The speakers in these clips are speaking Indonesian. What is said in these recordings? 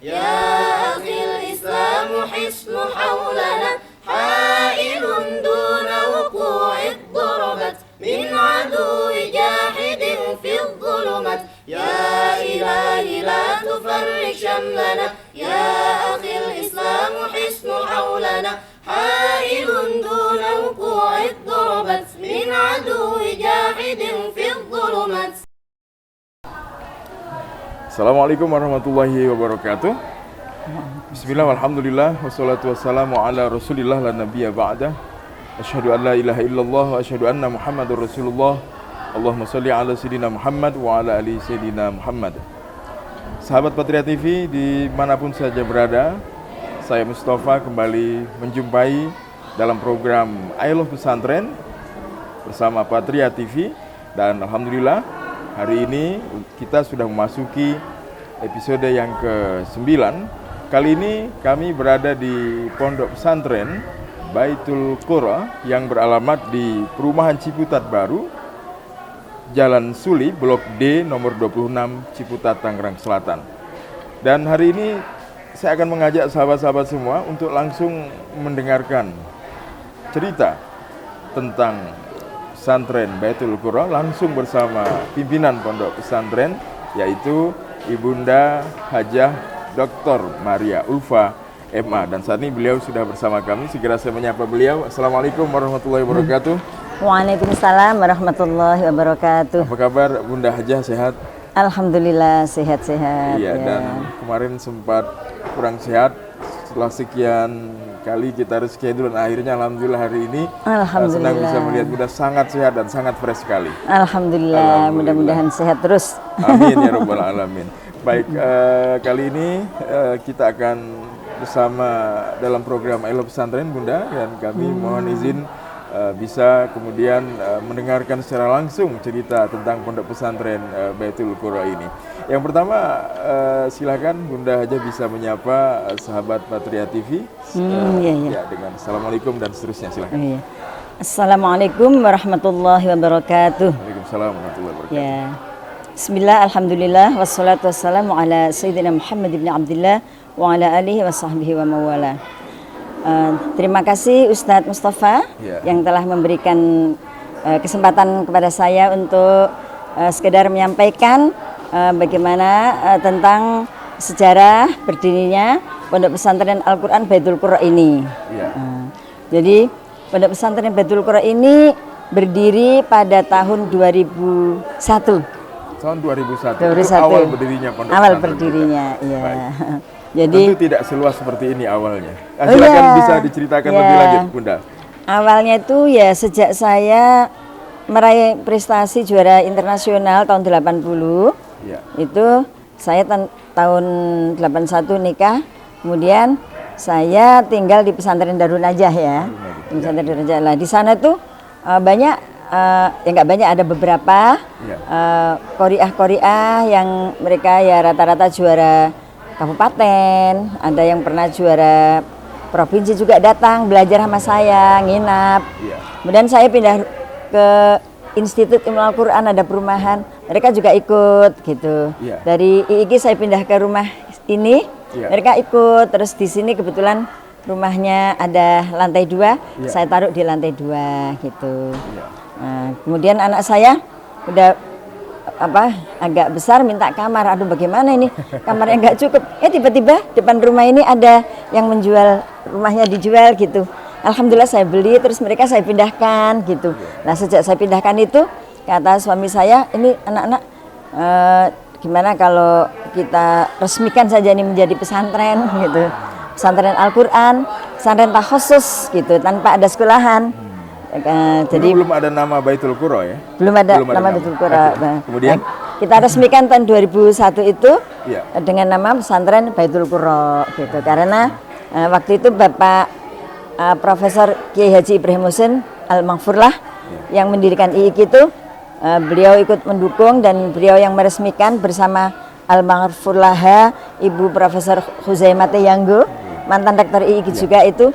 يا أخي الإسلام حصن حولنا حائل دون وقوع الضربات من عدو جاحد في الظلمات يا إلهي لا تفرق شملنا يا أخي الإسلام حصن حولنا حائل دون وقوع الضربات من عدو جاحد في الظلمات. Assalamualaikum warahmatullahi wabarakatuh. Bismillah, alhamdulillah, wassalatu wassalamu ala rasulillah la nabiyya ba'dah. Asyhadu an la ilaha illallah wa asyhadu anna muhammadur rasulullah. Allahumma salli ala sayyidina Muhammad wa ala ali sayyidina Muhammad. Sahabat Patria TV dimanapun saja berada, saya Mustafa kembali menjumpai dalam program I Love Pesantren bersama Patria TV. Dan alhamdulillah hari ini kita sudah memasuki episode yang ke-9. Kali ini kami berada di Pondok Pesantren Baitul Qura yang beralamat di Perumahan Ciputat Baru, Jalan Suli, Blok D nomor 26, Ciputat, Tangerang Selatan. Dan hari ini saya akan mengajak sahabat-sahabat semua untuk langsung mendengarkan cerita tentang pesantren Baitul Qura langsung bersama pimpinan Pondok Pesantren, yaitu Ibunda Hajah Dr. Maria Ulfa MA. Dan saat ini beliau sudah bersama kami. Segera saya menyapa beliau. Assalamualaikum warahmatullahi wabarakatuh. Waalaikumsalam warahmatullahi wabarakatuh. Apa kabar Bunda Hajah, sehat? Alhamdulillah sehat-sehat. Iya, dan kemarin sempat kurang sehat. Setelah sekian kali kita reschedule dan akhirnya alhamdulillah hari ini senang bisa melihat Bunda sangat sehat dan sangat fresh sekali. Alhamdulillah. Mudah-mudahan sehat terus. Amin ya rabbal alamin. Baik, kali ini kita akan bersama dalam program I Love Pesantren Bunda, dan kami mohon izin bisa kemudian mendengarkan secara langsung cerita tentang Pondok Pesantren Baitul Qura ini. Yang pertama, silakan Bunda Hajah bisa menyapa sahabat Patria TV ya, dengan assalamualaikum dan seterusnya, silakan. Iya. Assalamualaikum warahmatullahi wabarakatuh. Waalaikumsalam warahmatullahi wabarakatuh. Ya. Bismillah, alhamdulillah, wassalatu wassalamu ala sayyidina Muhammad ibn Abdillah wa ala alihi wa sahbihi wa mawala. Terima kasih Ustadz Mustafa yang telah memberikan kesempatan kepada saya untuk sekedar menyampaikan bagaimana tentang sejarah berdirinya Pondok Pesantren Al-Quran Baitul Qura ini. Jadi Pondok Pesantren Baitul Qura ini berdiri pada tahun 2001. Tahun 2001. 2001. Itu awal berdirinya Pondok Pesantren. Awal berdirinya, iya. Jadi tentu tidak seluas seperti ini awalnya. Silakan bisa diceritakan lebih lanjut, Bunda. Awalnya itu ya sejak saya meraih prestasi juara internasional tahun 80. Itu saya tahun 81 nikah. Kemudian saya tinggal di pesantren Darun Najah ya. Di pesantren Darun Najah. Lah di sana tuh banyak ya nggak banyak, ada beberapa qoriah yang mereka ya rata-rata juara kabupaten, ada yang pernah juara provinsi juga datang belajar sama saya, nginap. Kemudian saya pindah ke Institut Ilmu Al-Quran, ada perumahan, mereka juga ikut gitu. Dari IIG saya pindah ke rumah ini, mereka ikut. Terus di sini kebetulan rumahnya ada lantai 2, saya taruh di lantai 2 gitu. Nah, kemudian anak saya udah agak besar minta kamar. Aduh bagaimana ini, kamarnya nggak cukup. Tiba-tiba depan rumah ini ada yang menjual, rumahnya dijual gitu. Alhamdulillah saya beli, terus mereka saya pindahkan gitu. Nah sejak saya pindahkan itu, kata suami saya, ini anak-anak gimana kalau kita resmikan saja ini menjadi pesantren gitu. Pesantren Al-Quran, pesantren takhusus gitu, tanpa ada sekolahan. Jadi belum ada nama Baitul Qura ya? Belum ada nama Baitul Qura. Kemudian kita resmikan tahun 2001 itu dengan nama pesantren Baitul Qura gitu. Karena waktu itu Bapak Profesor Kiai Haji Ibrahim Husin Al-Maghfurlah yang mendirikan IIK itu, beliau ikut mendukung dan beliau yang meresmikan bersama Al-Maghfurlah Ibu Profesor Huzaimah Yanggo, mantan rektor IIK juga itu.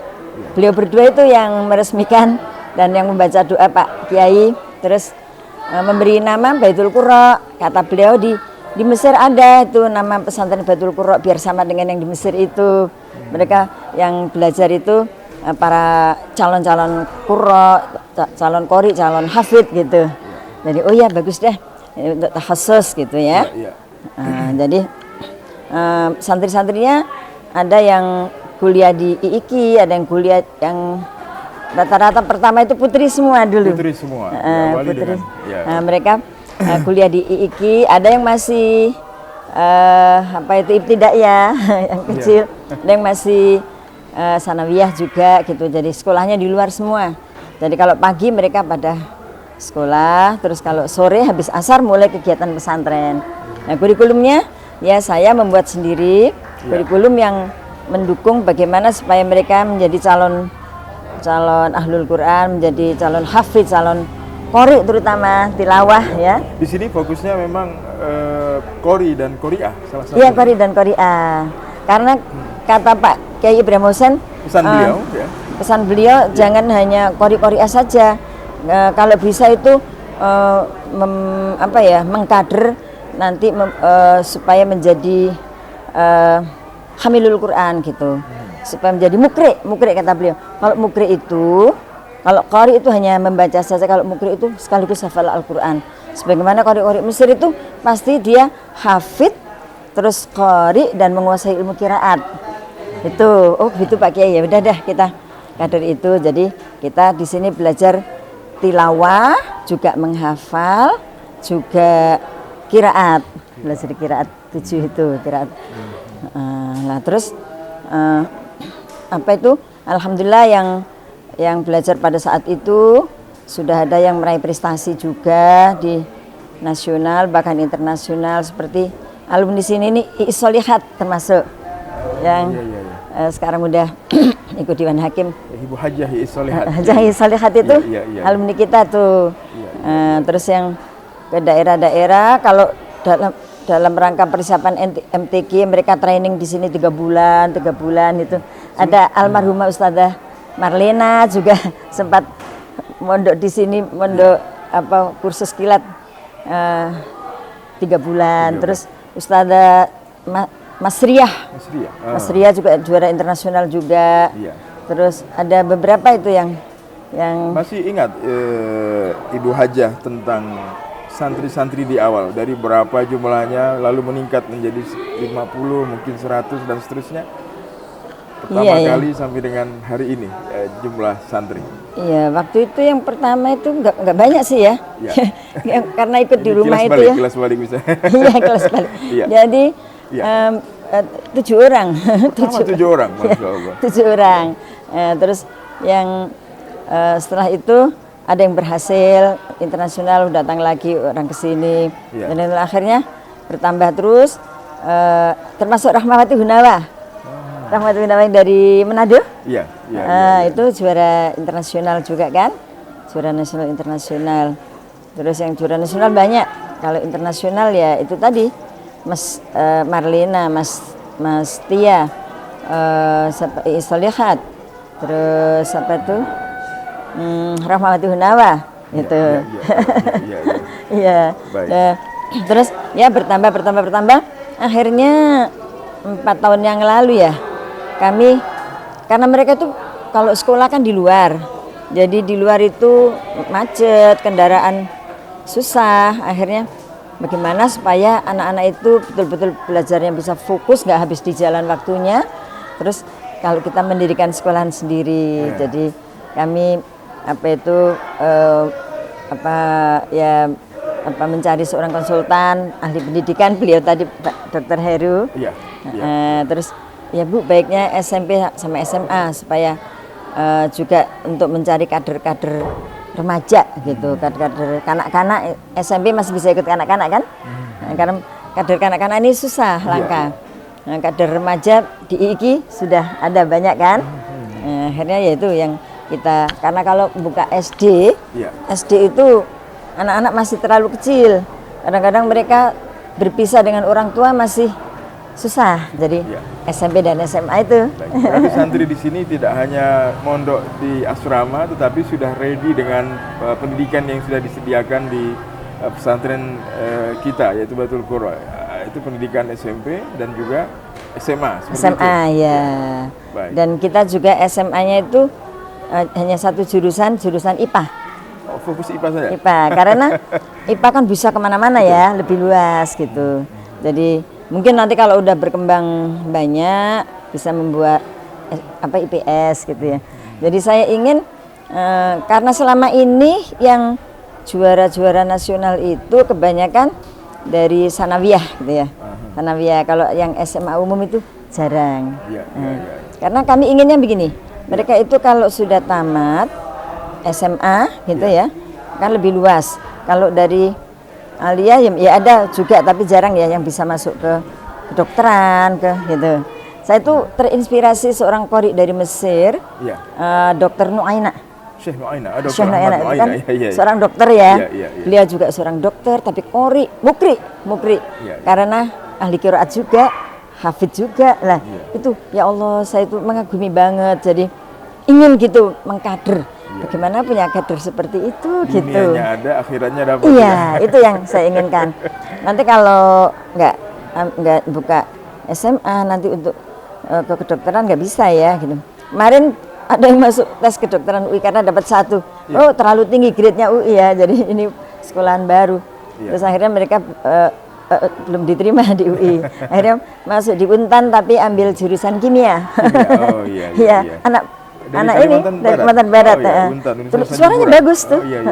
Beliau berdua itu yang meresmikan dan yang membaca doa Pak Kiai, terus memberi nama Baitul Qura. Kata beliau, di Di Mesir ada itu nama pesantren Baitul Qurra biar sama dengan yang di Mesir itu. Mereka yang belajar itu para calon-calon qurra, calon qori, calon hafid gitu. Jadi oh ya bagus deh untuk takhasus gitu ya. Jadi santri-santrinya ada yang kuliah di IIKI, ada yang kuliah yang rata-rata pertama itu putri semua dulu. Putri semua. Putri. Mereka kuliah di IIKI, ada yang masih ibtidaiyah yang kecil, ada yang masih sanawiyah juga gitu. Jadi sekolahnya di luar semua. Jadi kalau pagi mereka pada sekolah, terus kalau sore habis asar mulai kegiatan pesantren. Nah, kurikulumnya ya saya membuat sendiri kurikulum yang mendukung bagaimana supaya mereka menjadi calon ahlul Quran, menjadi calon hafidz, calon qori terutama tilawah ya. Di sini fokusnya memang qori dan qoriah salah satu. Iya, qori dan qoriah. Karena kata Pak Kiai Ibrahim Hussein pesan beliau jangan hanya qori-qoriah saja. Kalau bisa itu mengkader nanti supaya menjadi hamilul Quran gitu. Supaya menjadi mukri kata beliau. Kalau mukri itu, kalau qari itu hanya membaca saja, kalau mukri itu sekaligus hafal Al-Qur'an. Sebagaimana qari-qari Mesir itu pasti dia hafid, terus qari dan menguasai ilmu qiraat. Itu, oh gitu Pak Kiai, ya udah dah kita kader itu. Jadi kita di sini belajar tilawah, juga menghafal, juga qiraat. Belajar qiraat 7 itu, qiraat. Nah, terus alhamdulillah yang belajar pada saat itu sudah ada yang meraih prestasi juga di nasional bahkan internasional, seperti alumni sini ini Solihat termasuk yang sekarang udah ikut Dewan Hakim. Ibu Hajah Solihat. Hajah Solihat itu alumni kita tuh. Terus yang ke daerah-daerah kalau dalam rangka persiapan MTQ mereka training di sini 3 bulan itu. Ada almarhumah Ustadzah Marlena juga sempat mondok di sini, mondok kursus kilat 3 bulan. Terus Ustadzah Mas Riah juga juara internasional juga. Terus ada beberapa itu yang masih ingat Ibu Hajah tentang santri-santri di awal, dari berapa jumlahnya lalu meningkat menjadi 50, mungkin 100 dan seterusnya. Pertama kali sampai dengan hari ini jumlah santri. Iya, waktu itu yang pertama itu nggak banyak sih ya. Karena ikut di rumah itu ya. Kelas balik bisa. Iya, kelas balik. Jadi 7 orang. 7 orang, Masya Allah. 7 orang. Terus yang setelah itu ada yang berhasil internasional, datang lagi orang ke sini. Dan akhirnya bertambah terus, termasuk Rahmawati Hunawa. Rahmawati Hunawa yang dari Manado. Itu juara internasional juga kan? Juara nasional internasional. Terus yang juara nasional banyak. Kalau internasional ya itu tadi Mas Marlena, Mas Tia, Solihat. Terus apa tuh? Rahmawati Hunawa itu. Iya. Terus ya bertambah. Akhirnya 4 tahun yang lalu ya kami, karena mereka tuh kalau sekolah kan di luar. Jadi di luar itu macet, kendaraan susah. Akhirnya bagaimana supaya anak-anak itu betul-betul belajarnya bisa fokus, nggak habis di jalan waktunya. Terus kalau kita mendirikan sekolahan sendiri, jadi kami mencari seorang konsultan ahli pendidikan, beliau tadi Pak Dr. Heru. Terus ya Bu, baiknya SMP sama SMA supaya juga untuk mencari kader-kader remaja gitu, kader-kader kanak-kanak. SMP masih bisa ikut kanak-kanak kan? Karena kader kanak-kanak ini susah, langka. Nah, kader remaja di IIKI sudah ada banyak kan? Akhirnya yaitu yang kita, karena kalau buka SD itu anak-anak masih terlalu kecil. Kadang-kadang mereka berpisah dengan orang tua masih susah. Jadi SMP dan SMA itu. Berarti santri di sini tidak hanya mondok di asrama, tetapi sudah ready dengan pendidikan yang sudah disediakan di pesantren kita, yaitu Baitul Qurra. itu pendidikan SMP dan juga SMA. SMA itu. ya. Baik. Dan kita juga SMA-nya itu hanya satu jurusan IPA. Oh, fokus IPA saja. IPA karena IPA kan bisa kemana-mana ya, lebih luas gitu. Jadi mungkin nanti kalau udah berkembang banyak bisa membuat IPS gitu ya. Jadi saya ingin karena selama ini yang juara-juara nasional itu kebanyakan dari sanawiyah gitu ya. Sanawiyah, kalau yang SMA umum itu jarang. Ya. Karena kami inginnya begini, mereka itu kalau sudah tamat SMA gitu ya, kan lebih luas. Kalau dari Alia ya ada juga, tapi jarang ya yang bisa masuk ke kedokteran gitu. Saya itu terinspirasi seorang qori dari Mesir, Dr. Nuaina. Syekh Nuaina, Syekh Nuaina itu kan ya. seorang dokter ya. Ya. Beliau juga seorang dokter, tapi qori, mukri. Ya. Karena ahli qiraat juga, hafid juga lah. Itu ya Allah, saya itu mengagumi banget. Jadi ingin gitu mengkader. Bagaimana punya kader seperti itu gitu. Dunianya ada, akhiratnya dapat. Iya, itu yang saya inginkan. Nanti kalau nggak buka SMA nanti untuk ke kedokteran nggak bisa ya gitu. Kemarin ada yang masuk tes kedokteran UI karena dapat 1. Oh, terlalu tinggi grade-nya UI ya. Jadi ini sekolahan baru. Terus akhirnya mereka belum diterima di UI. Akhirnya masuk di Untan tapi ambil jurusan kimia. Oh iya. Anak ini dari Kalimantan Barat. Suaranya bagus tuh. Iya.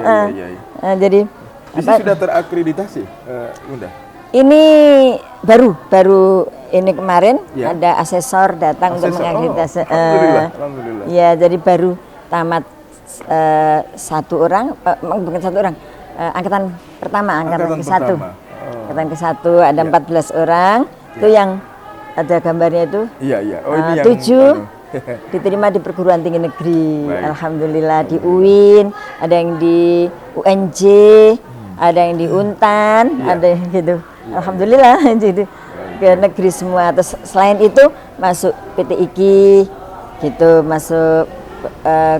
Jadi di sini sudah terakreditasi, Bunda. Ini baru ini kemarin ada asesor datang untuk mengakreditasi. Alhamdulillah. Ya, jadi baru tamat 1 orang, bukan 1 orang, angkatan pertama, angkatan ke-1. Angkatan ke-1 ada 14 orang. Itu yang ada gambarnya itu. Iya. Oh, ini 7 diterima di perguruan tinggi negeri. Baik. Alhamdulillah di UIN, ada yang di UNJ, ada yang di Untan, ada yang gitu. Alhamdulillah gitu. Ke negeri semua. Terus selain itu masuk PT IKI gitu, masuk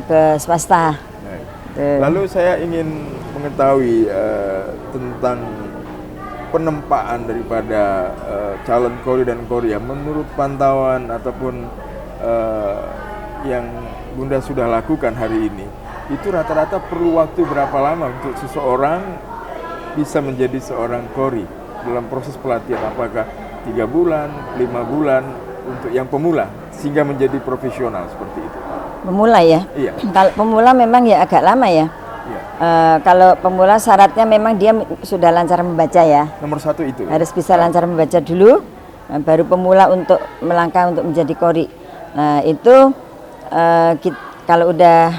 ke swasta. Lalu saya ingin mengetahui tentang penempaan daripada calon qori dan qoria menurut pantauan ataupun yang Bunda sudah lakukan hari ini. Itu rata-rata perlu waktu berapa lama untuk seseorang bisa menjadi seorang qori dalam proses pelatihan? Apakah 3 bulan, 5 bulan untuk yang pemula sehingga menjadi profesional seperti itu? Pemula ya? Iya. Kalau pemula memang ya agak lama ya. Iya. Kalau pemula syaratnya memang dia sudah lancar membaca ya. Nomor 1 itu. Harus bisa lancar membaca dulu, baru pemula untuk melangkah untuk menjadi qori. Nah itu kalau udah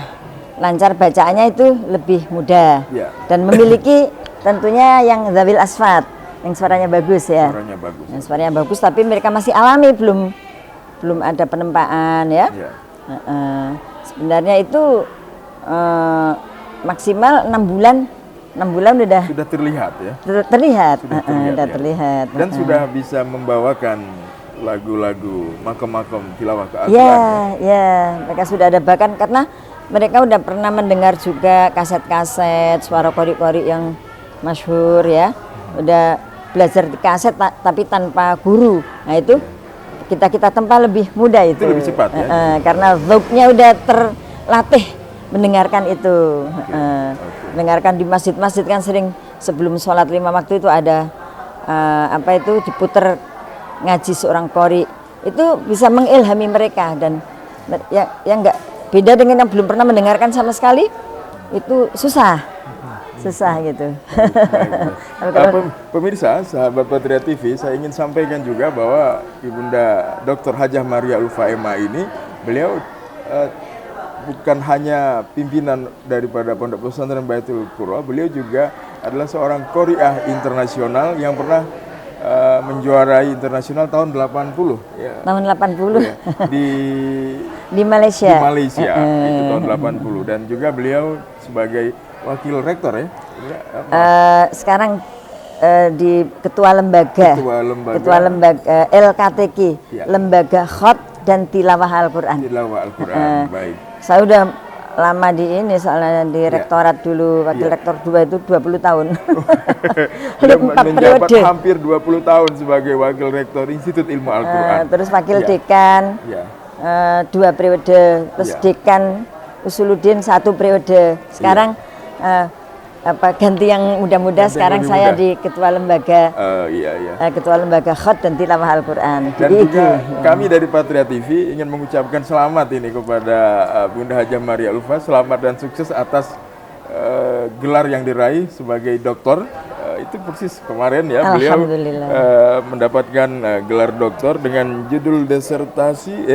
lancar bacaannya itu lebih mudah dan memiliki tentunya yang zawil asfat, yang suaranya bagus ya. Suaranya bagus. Yang suaranya bagus, tapi mereka masih alami, belum ada penempaan ya. Sebenarnya itu maksimal 6 bulan udah sudah terlihat ya. Terlihat. Dan sudah bisa membawakan lagu-lagu makom-makom tilawah ke Al-Quran. Ya, mereka sudah ada, bahkan karena mereka udah pernah mendengar juga kaset-kaset suara qori-qori yang masyhur ya. Udah belajar di kaset tapi tanpa guru. Nah, itu kita tempa lebih mudah itu. Itu lebih cepat ya. Karena dzauqnya udah terlatih mendengarkan itu. Mendengarkan di masjid-masjid kan sering sebelum sholat 5 waktu itu ada diputer ngaji seorang qori, itu bisa mengilhami mereka. Dan yang nggak beda dengan yang belum pernah mendengarkan sama sekali, itu susah gitu. Pemirsa, sahabat Patria TV, saya ingin sampaikan juga bahwa Ibunda Dr. Hajah Maria Ulfaema ini, beliau bukan hanya pimpinan daripada Pondok Pesantren Baitul Qura, beliau juga adalah seorang qoriah internasional yang pernah menjuarai internasional tahun 80 ya. Tahun 80 ya, di Malaysia. Di Malaysia itu tahun 80, dan juga beliau sebagai wakil rektor ya. Sekarang di ketua lembaga LKTQ ya. Lembaga Khot dan Tilawah Al-Qur'an. Tilawah Al-Qur'an. Baik. Saya udah lama di ini soalnya di rektorat dulu, wakil rektor 2 itu 20 tahun. Beliau 4 menjabat periode. hampir 20 tahun sebagai wakil rektor Institut Ilmu Al-Quran. Terus wakil Ya. dekan Ya. 2 periode, terus Ya. dekan Usuluddin 1 periode. Sekarang ganti yang muda-muda, Ganti yang sekarang muda-muda. saya di ketua lembaga Iya. ketua lembaga Khot dan Tilawah Al-Quran. Dan Jadi juga itu. kami dari Patria TV ingin mengucapkan selamat ini kepada Bunda Hajah Maria Ulfa, selamat dan sukses atas gelar yang diraih sebagai doktor. Itu persis kemarin ya beliau Alhamdulillah. mendapatkan gelar doktor dengan judul disertasi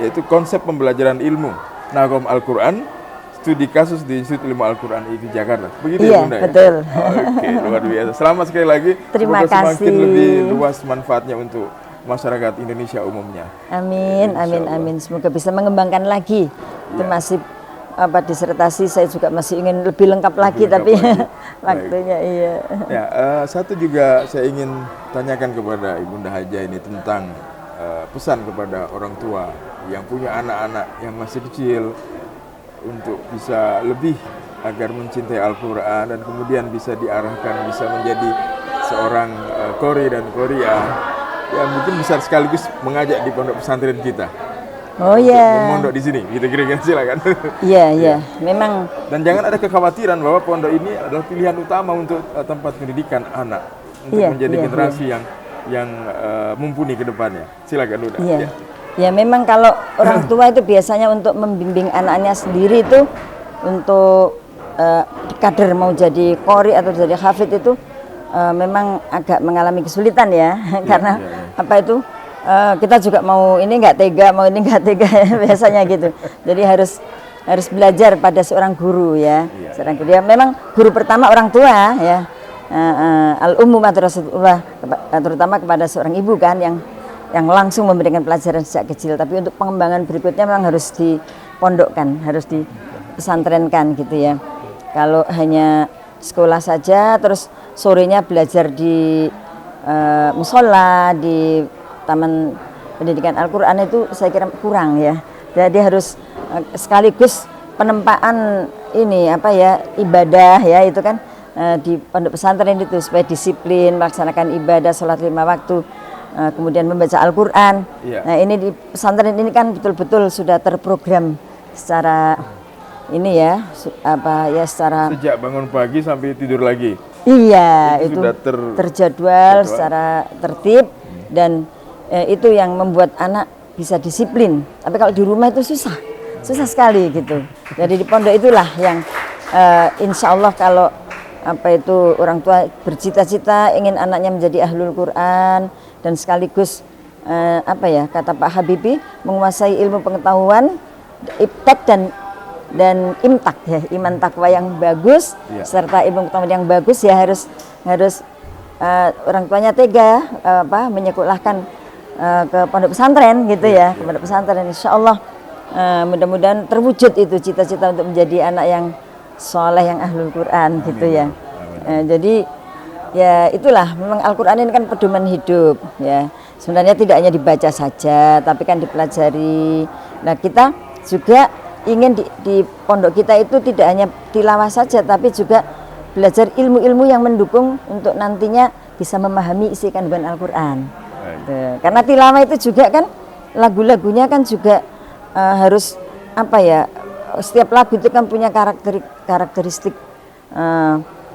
yaitu konsep pembelajaran ilmu Nagom Al-Quran, studi kasus di Institut Ilmu Al-Quran IKI Jakarta. Begitu Iya, ya Bunda? ya? betul. Oke, luar biasa. Selamat sekali lagi. Terima Semoga semakin kasih. lebih luas manfaatnya untuk masyarakat Indonesia umumnya. Amin, Insya amin, Allah. amin. Semoga bisa mengembangkan lagi. Itu Ya. masih disertasi saya juga masih ingin lebih lengkap lagi, lengkap tapi lagi. waktunya iya. Ya, satu juga saya ingin tanyakan kepada Ibunda Hajah ini tentang pesan kepada orang tua yang punya anak-anak yang masih kecil untuk bisa lebih agar mencintai Al-Quran dan kemudian bisa diarahkan bisa menjadi seorang qori dan qoriah yang mungkin bisa sekaligus mengajak di pondok pesantren kita. Oh Untuk ya, memondok di sini, gitu kira-kira silakan. iya. Memang Dan jangan ada kekhawatiran bahwa pondok ini adalah pilihan utama untuk tempat pendidikan anak untuk Iya, menjadi iya, generasi yang mumpuni ke depannya. Silakan Bunda. iya. Ya memang kalau orang tua itu biasanya untuk membimbing anaknya sendiri itu untuk kader mau jadi qori atau jadi hafid itu memang agak mengalami kesulitan ya karena apa itu kita juga mau ini nggak tega, mau ini nggak tega biasanya gitu. Jadi harus belajar pada seorang guru ya. Seorang guru ya memang guru pertama orang tua ya. Al-ummu madrasatullah, terutama kepada seorang ibu kan yang langsung memberikan pelajaran sejak kecil, tapi untuk pengembangan berikutnya memang harus dipondokkan, harus dipesantrenkan gitu ya. Kalau hanya sekolah saja terus sorenya belajar di musola, di taman pendidikan Al-Quran itu saya kira kurang ya. Jadi harus sekaligus penempaan ini ibadah ya itu kan di pondok pesantren itu supaya disiplin melaksanakan ibadah sholat 5 waktu, kemudian membaca Al-Quran. Iya. Nah ini di pesantren ini kan betul-betul sudah terprogram secara ini ya secara Sejak bangun pagi sampai tidur lagi. iya Itu itu sudah terjadwal secara tertib dan itu yang membuat anak bisa disiplin. Tapi kalau di rumah itu susah sekali gitu. Jadi di pondok itulah yang insya Allah kalau orang tua bercita-cita ingin anaknya menjadi ahlul Quran dan sekaligus kata Pak Habibie menguasai ilmu pengetahuan, iptek dan imtak ya, iman takwa yang bagus serta ilmu pengetahuan yang bagus ya harus orang tuanya tega menyekolahkan ke pondok pesantren gitu ya, ke pondok pesantren. Insya Allah mudah-mudahan terwujud itu cita-cita untuk menjadi anak yang soleh, yang ahlul Quran gitu ya. Jadi ya itulah memang Al-Quran ini kan pedoman hidup ya. Sebenarnya tidak hanya dibaca saja, tapi kan dipelajari. Nah kita juga ingin di pondok kita itu tidak hanya tilawah saja, tapi juga belajar ilmu-ilmu yang mendukung untuk nantinya bisa memahami isi kandungan Al-Quran. Karena tilawah itu juga kan lagu-lagunya kan juga harus setiap lagu itu kan punya karakteristik.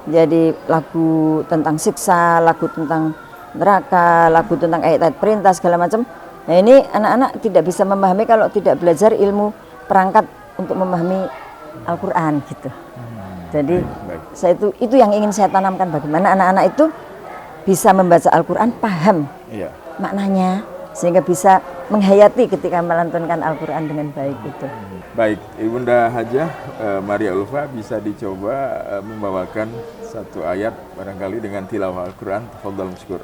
Jadi lagu tentang siksa, lagu tentang neraka, lagu tentang ayat-ayat perintah segala macam. Nah ini anak-anak tidak bisa memahami kalau tidak belajar ilmu perangkat untuk memahami Al-Quran gitu. Jadi saya itu yang ingin saya tanamkan, bagaimana anak-anak itu bisa membaca Al-Quran, paham maknanya, sehingga bisa menghayati ketika melantunkan Al-Quran dengan baik itu. Baik, Ibunda Hajah Maria Ulfa bisa dicoba membawakan satu ayat barangkali dengan tilawah Al-Quran. Tafadhal masykur.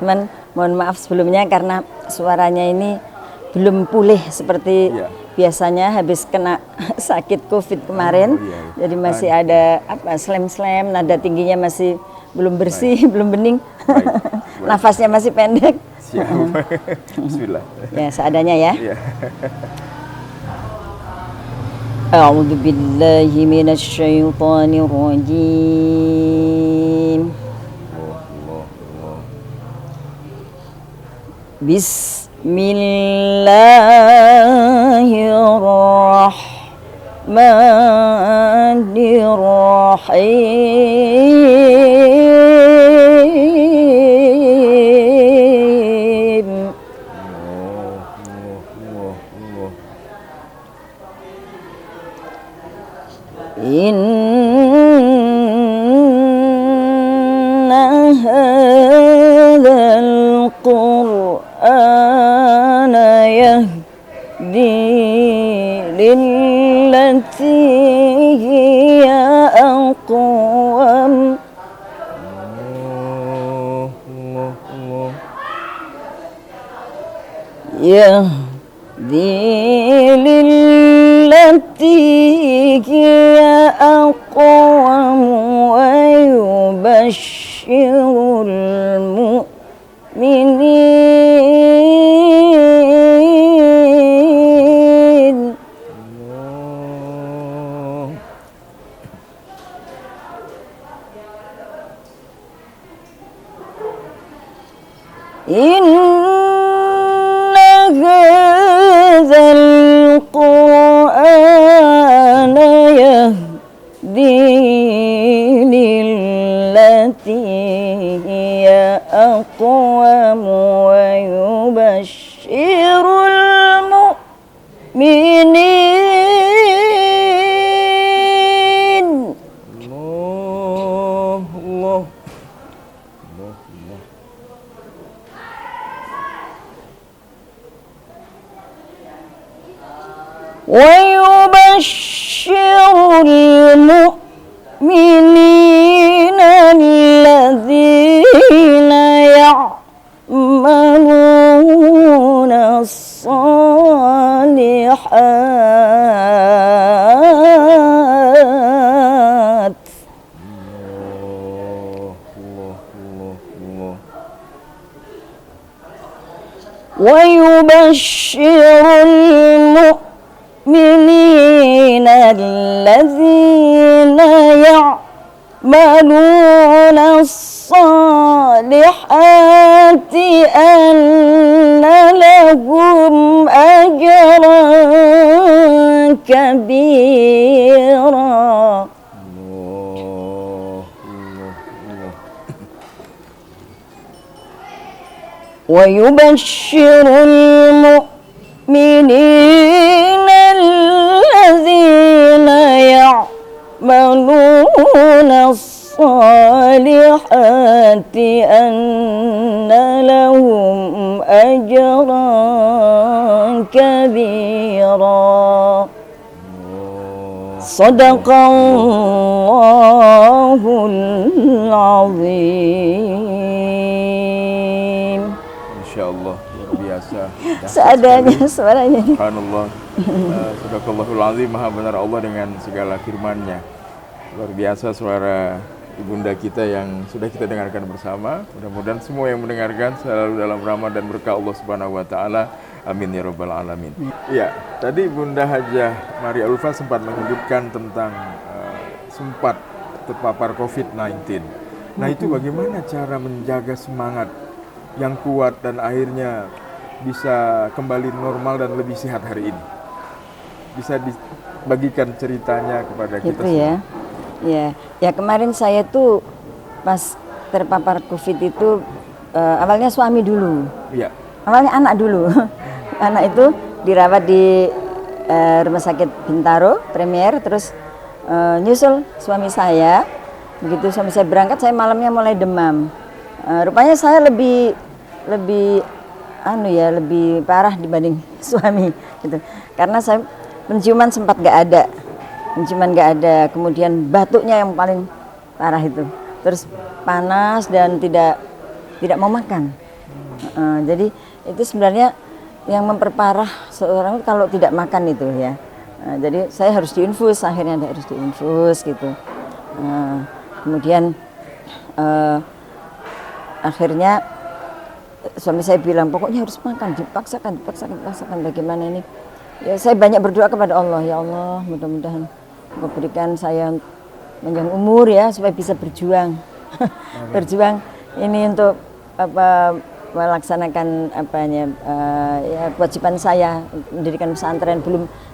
Cuman mohon maaf sebelumnya karena suaranya ini belum pulih seperti biasanya habis kena sakit COVID kemarin. Jadi masih ada slam-slam, nada tingginya masih belum bersih, belum bening. Nafasnya masih pendek. Siap. Bismillah. Ya, seadanya ya. Iya. أعوذ بالله من الشيطان الرجيم. بسم الله الرحمن الرحيم. إن هذا القرآن يهدي للتي هي أقوم. يهدي للتي هي أقوم ويبشر المؤمنين. إن هذا القرآن يهدي للتي هي أقوم ويبشر المؤمنين. Allah. ويبشر المؤمنين الذين يعملون الصالحات. ويبشر المؤمنين الذين يعملون الصالحات أن لهم أجرا كبيرا. ويبشر المؤمنين الذين يعملون الصالحات أن لهم أجرا كبيرا. صدق الله العظيم. Masya Allah, luar biasa. Seadanya suaranya. Subhanallah. Sadaqallahul azim, maha benar Allah dengan segala firman-Nya. Luar biasa suara ibunda kita yang sudah kita dengarkan bersama. Mudah-mudahan semua yang mendengarkan selalu dalam rahmat dan berkah Allah Subhanahu wa taala. Amin ya rabbal alamin. Iya, tadi Bunda Hajah Maria Ulfa sempat menyebutkan tentang sempat terpapar COVID-19. Nah, itu bagaimana cara menjaga semangat yang kuat dan akhirnya bisa kembali normal dan lebih sehat hari ini? Bisa dibagikan ceritanya kepada kita gitu ya. Ya kemarin saya tuh pas terpapar COVID itu awalnya suami dulu. Iya. Awalnya anak dulu. Anak itu dirawat di Rumah Sakit Bintaro Premier, terus nyusul suami saya. Begitu suami saya berangkat, saya malamnya mulai demam. Rupanya saya lebih lebih parah dibanding suami gitu. Karena saya penciuman sempat nggak ada, kemudian batuknya yang paling parah itu, terus panas dan tidak mau makan. Jadi itu sebenarnya yang memperparah seorang kalau tidak makan itu ya. Jadi saya harus diinfus, akhirnya harus diinfus gitu. Kemudian akhirnya suami saya bilang pokoknya harus makan, dipaksakan bagaimana ini. Ya, saya banyak berdoa kepada Allah, ya Allah, mudah-mudahan Engkau berikan saya panjang umur ya supaya bisa berjuang. Berjuang ini untuk apa melaksanakan ya kewajiban saya mendirikan pesantren.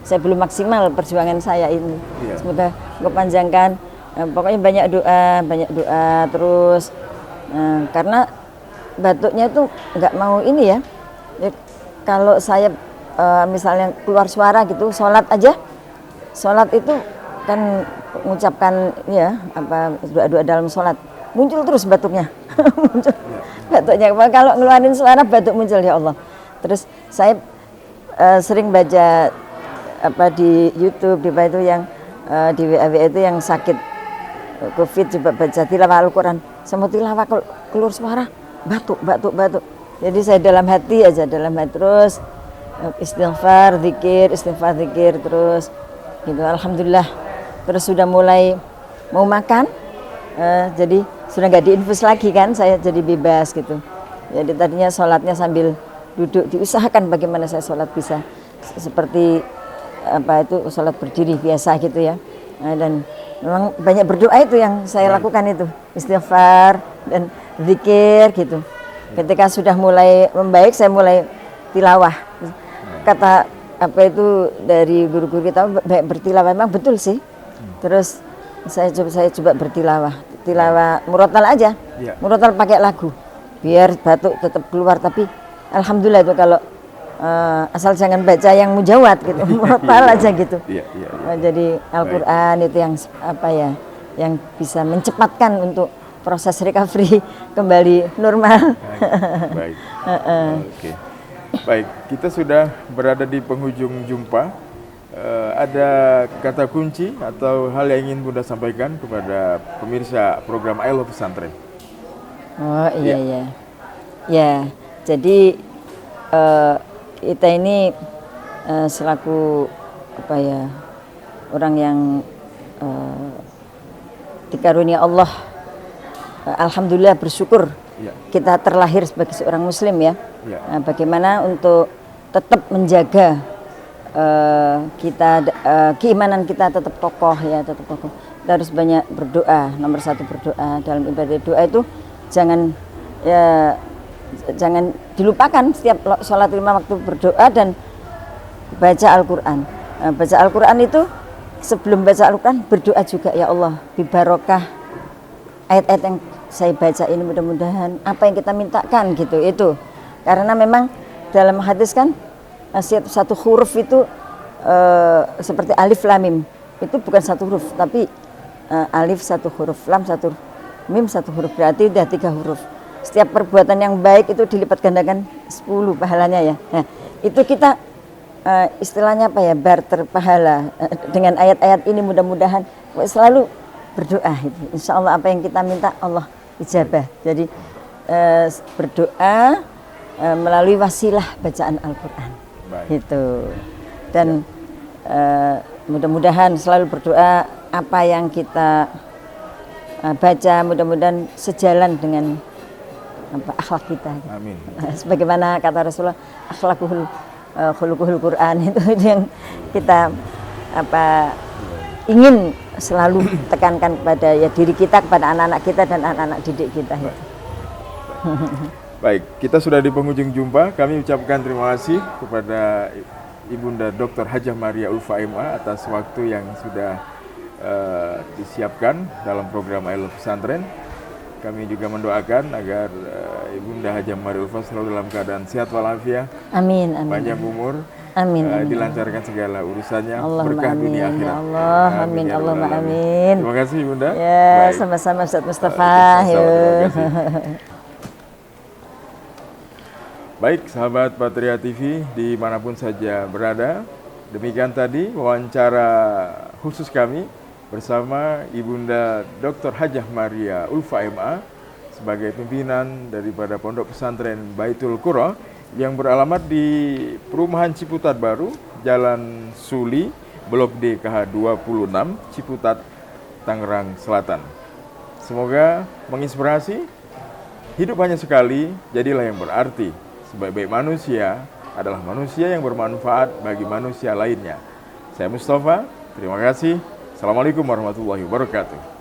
Saya belum maksimal perjuangan saya ini. Yeah. Semoga Engkau panjangkan. Pokoknya banyak doa terus. Karena batuknya itu nggak mau ini ya. Kalau saya misalnya keluar suara gitu, sholat itu kan mengucapkan ya doa-doa dalam sholat, muncul terus batuknya. Muncul batuknya. Kalau ngeluarin suara batuk muncul, ya Allah. Terus saya sering baca di YouTube di itu yang di WA itu yang sakit COVID coba baca tilawah Al-Quran, sama tilawah keluar suara batuk. Jadi saya dalam hati terus istighfar zikir terus gitu. Alhamdulillah. Terus sudah mulai mau makan, jadi sudah nggak diinfus lagi kan, saya jadi bebas gitu. Jadi tadinya sholatnya sambil duduk, diusahakan bagaimana saya sholat bisa seperti sholat berdiri biasa gitu ya. Dan memang banyak berdoa itu yang saya lakukan itu, istighfar dan zikir gitu. Ketika sudah mulai membaik, saya mulai tilawah. Kata dari guru-guru kita, baik bertilawah, memang betul sih. Terus saya coba bertilawah, tilawah murotal aja, murotal pakai lagu, biar batuk tetap keluar. Tapi alhamdulillah itu kalau asal jangan baca yang mujawad gitu, murotal aja gitu. Jadi Al-Quran itu yang yang bisa mencepatkan untuk proses recovery kembali normal. Baik. Oke. Baik, kita sudah berada di penghujung jumpa. Ada kata kunci atau hal yang ingin Bunda sampaikan kepada pemirsa program I Love Pesantren? Oh iya. Ya, jadi kita ini selaku orang yang dikarunia Allah, alhamdulillah bersyukur kita terlahir sebagai seorang muslim ya. Nah, bagaimana untuk tetap menjaga keimanan kita tetap kokoh ya, Kita harus banyak berdoa. Nomor satu berdoa. Dalam ibadah doa itu jangan dilupakan setiap sholat 5 waktu berdoa dan baca Al-Quran. Baca Al-Quran itu sebelum baca Al-Quran berdoa juga, ya Allah, bibarokah ayat-ayat yang saya baca ini mudah-mudahan apa yang kita mintakan gitu itu. Karena memang dalam hadis kan satu huruf itu seperti alif lam mim, itu bukan satu huruf tapi alif satu huruf, lam satu huruf, mim satu huruf, berarti udah 3 huruf. Setiap perbuatan yang baik itu dilipat gandakan 10 pahalanya ya. Nah, itu kita istilahnya barter pahala dengan ayat-ayat ini. Mudah-mudahan selalu berdoa itu. Insya Allah apa yang kita minta Allah ijabah. Jadi berdoa melalui wasilah bacaan Al-Quran gitu. Dan mudah-mudahan selalu berdoa apa yang kita baca mudah-mudahan sejalan dengan akhlak kita. Amin. Sebagaimana kata Rasulullah, akhlakuhul khuluquhul Quran, itu yang kita ingin selalu tekankan kepada diri kita, kepada anak-anak kita dan anak-anak didik kita. Baik, kita sudah di penghujung jumpa. Kami ucapkan terima kasih kepada Ibunda Dr. Hajah Maria Ulfa MA atas waktu yang sudah disiapkan dalam program I Love Pesantren. Kami juga mendoakan agar Ibunda Hajah Maria Ulfa selalu dalam keadaan sehat walafiat. Amin. Panjang umur. Amin. Dilancarkan segala urusannya, Allahumma berkah amin, dunia akhirat. Ya Allah, amin, Allahumma amin. Terima kasih Ibunda. Ya, sama-sama Ustaz Mustafa. Terima kasih. Baik, sahabat Patria TV dimanapun saja berada, demikian tadi wawancara khusus kami bersama Ibunda Dr. Hajah Maria Ulfa MA sebagai pimpinan daripada Pondok Pesantren Baitul Qura yang beralamat di Perumahan Ciputat Baru, Jalan Suli, Blok D KH 26, Ciputat, Tangerang Selatan. Semoga menginspirasi. Hidup hanya sekali, jadilah yang berarti. Sebaik-baik manusia, adalah manusia yang bermanfaat bagi manusia lainnya. Saya Mustafa, terima kasih. Assalamualaikum warahmatullahi wabarakatuh.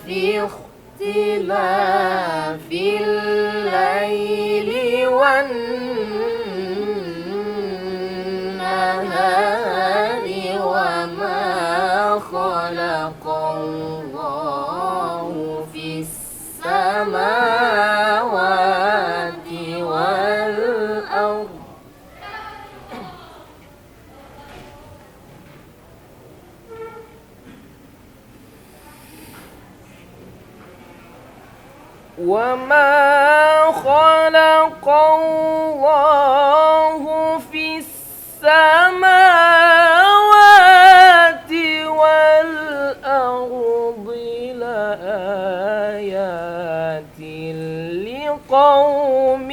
في اختلاف الليل والنهار وما خلق الله في السماوات والأرض وما خلق الله في السماوات والأرض لآيات لقوم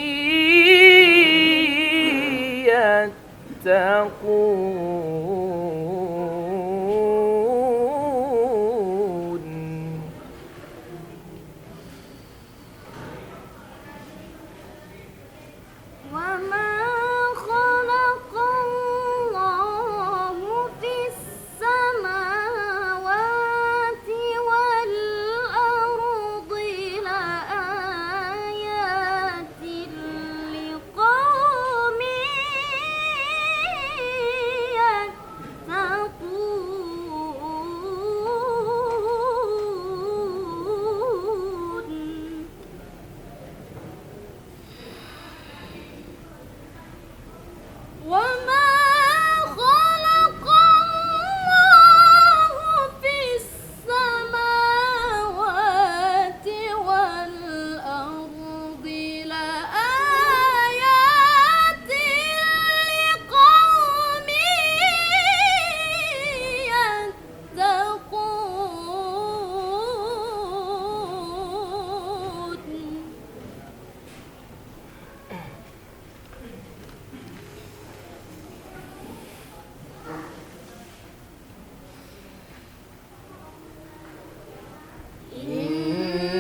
يتقون وما خلق الله في السماوات والأرض لآيات لقوم يتقون وما خلق الله في السماوات والأرض لآيات لقوم يتقون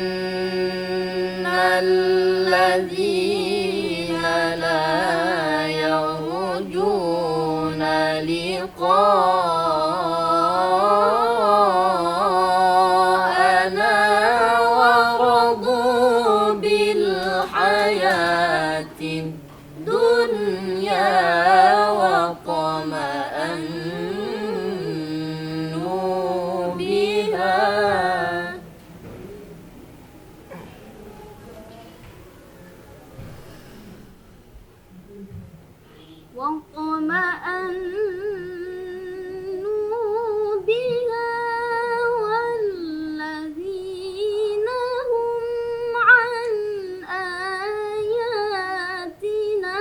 إن الذين لا يرجون لقاءنا ورضوا بالحياة الدنيا وطمأنوا بها واطمأنوا بها والذين هم عن آياتنا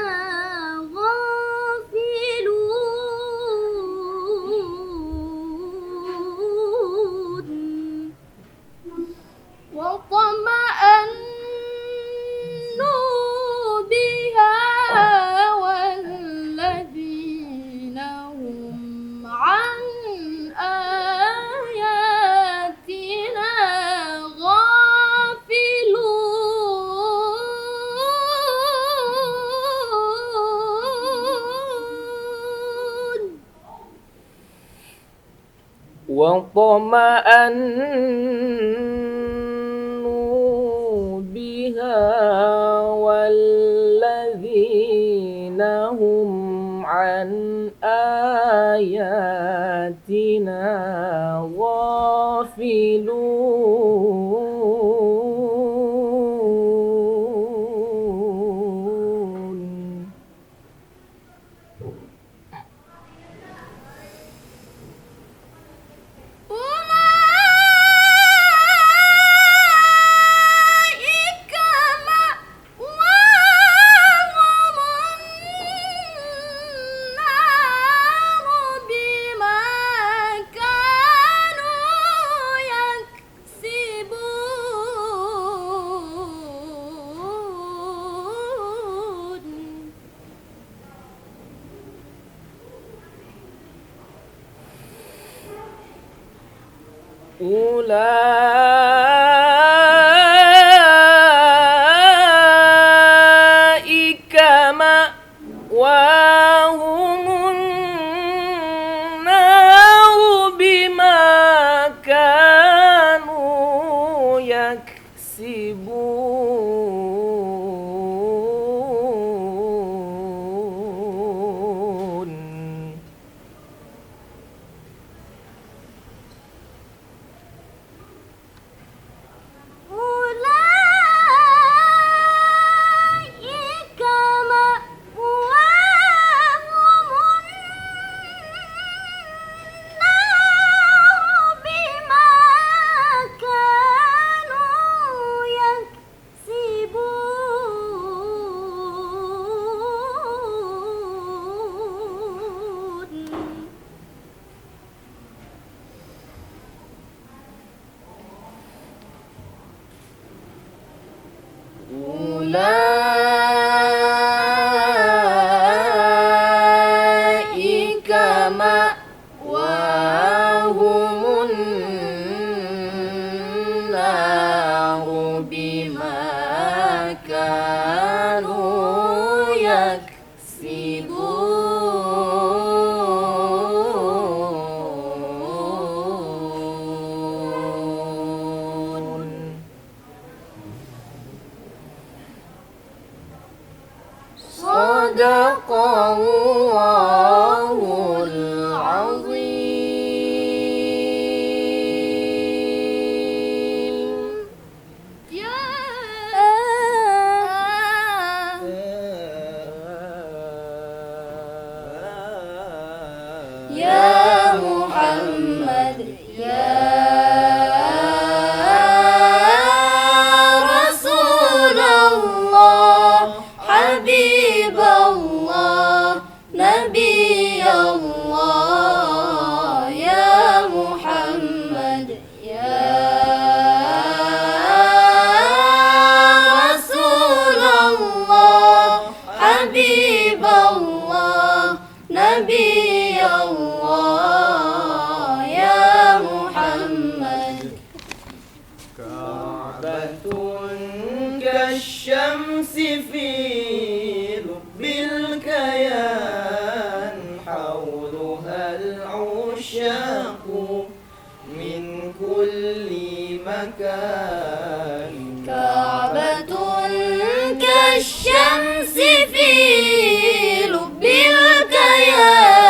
غافلون واطمأنوا بها والذين هم عن آياتنا غافلون واطمأنوا بها والذين هم عن آياتنا غافلون أولئك مأواهم النار بما كانوا يكسبون. أولئك مأواهم النار بما كانوا يكسبون. أولئك مأواهم النار بما كانوا يكسبون. صدق الله العظيم. يا محمد يا رسول الله حبيب الله نبي الله. يا محمد يا رسول الله حبيب الله نبي الله. يا محمد كعبة كالشمس في لب الكيان حولها العشاق من كل مكان. كعبة كالشمس في لب الكيان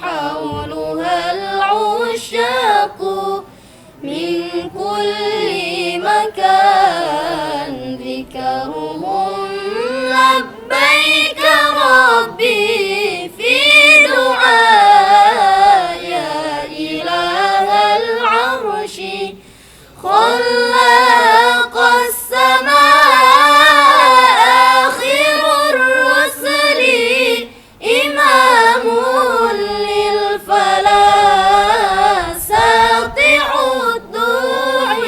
حولها العشاق من كل مكان. ذكرهم لبيك ربي في دعاء. يا إله العرش خلاق السماء آخر الرسل إمام للفلاح ساطع الضوء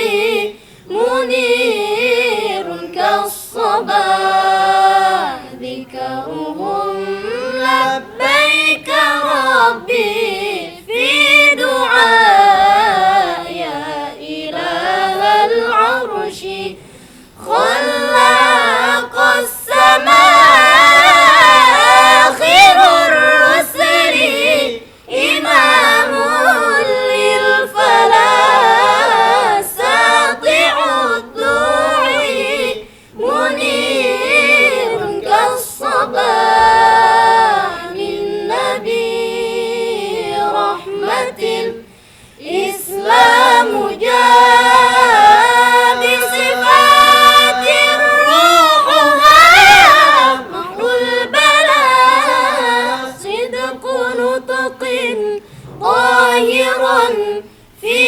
منير كالصباح. ذكرهم لبيك ربي في دعاء. يا إله العرش خلاق السماء آخر الرسل إمام للفلاح ساطع الضوء منير كالصباح. من نبي رحمة الإسلام جاء بصفات روحها محو البلاء. صدق نطق طاهرا في